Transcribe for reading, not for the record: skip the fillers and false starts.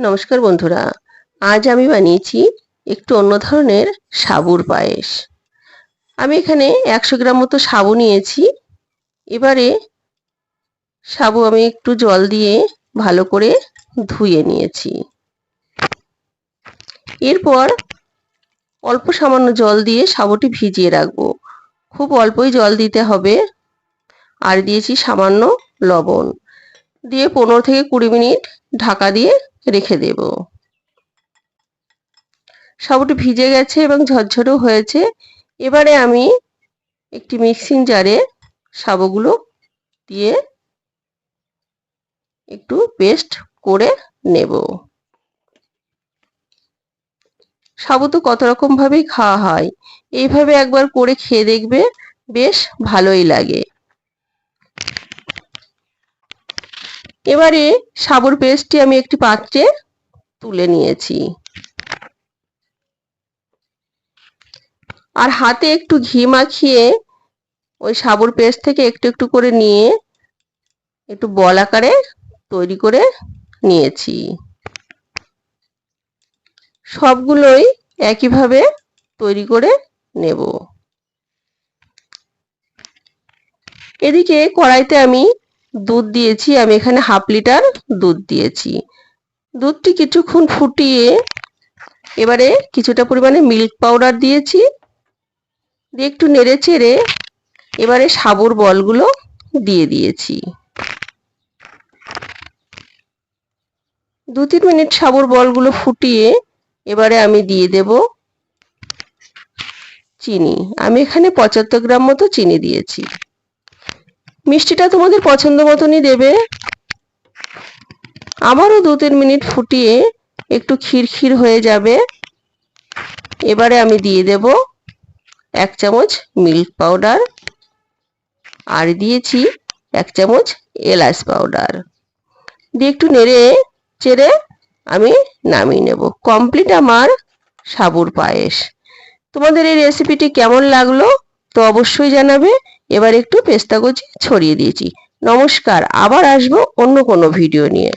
নমস্কার বন্ধুরা, আজ আমি বানিয়েছি একটু অন্য ধরনের সাবুর পায়েস। আমি এখানে 100 গ্রাম মতো সাবু নিয়েছি। এবারে সাবু আমি একটু জল দিয়ে ভালো করে ধুয়ে নিয়েছি। এরপর অল্প সামান্য জল দিয়ে সাবুটি ভিজিয়ে রাখবো। খুব অল্পই জল দিতে হবে। আর দিয়েছি সামান্য লবণ দিয়ে 15 থেকে 20 মিনিট ঢাকা দিয়ে রেখে দেব। সাবুটি ভিজে গেছে এবং ঝরঝরেও হয়েছে। এবারে আমি একটি মিক্সিং জারে সাবুগুলো দিয়ে একটু পেস্ট করে নেব। সাবু তো কত রকম ভাবেই খাওয়া হয়, এইভাবে একবার করে খেয়ে দেখবে, বেশ ভালোই লাগে। এবারে সাবুর পেস্টটি আমি একটি পাত্রে তুলে নিয়েছি। আর হাতে একটু ঘি মাখিয়ে ওই সাবুর পেস্ট থেকে একটু একটু করে নিয়ে একটু বল আকারে তৈরি করে নিয়েছি। সবগুলোই একইভাবে তৈরি করে নেব। এদিকে কড়াইতে আমি দুধ দিয়েছি। আমি এখানে হাফ লিটার দুধ দিয়েছি। দুধটি কিছুক্ষণ ফুটিয়ে এবারে কিছুটা পরিমাণে মিল্ক পাউডার দিয়েছি। দিয়ে একটু নেড়ে চেড়ে এবারে সাবুর বলগুলো দিয়ে দিয়েছি। 2-3 মিনিট সাবুর বলগুলো ফুটিয়ে এবারে আমি দিয়ে দেব চিনি। আমি এখানে 75 গ্রাম মতো চিনি দিয়েছি। মিষ্টিটা তোমাদের পছন্দ মতনই দেবে। আবারও 2-3 মিনিট ফুটিয়ে একটু ক্ষীর হয়ে যাবে। এবারে আমি দিয়ে দেব 1 চামচ মিল্ক পাউডার আর দিয়েছি 1 চামচ এলাচ পাউডার দিয়ে একটু নেড়ে চেড়ে আমি নামিয়ে নেব। কমপ্লিট আমার সাবুর পায়েস। তোমাদের এই রেসিপিটি কেমন লাগলো তো অবশ্যই জানাবে। এবার একটু পেস্তা কুচি ছড়িয়ে দিয়েছি। নমস্কার, আবার আসবো অন্য কোনো ভিডিও নিয়ে।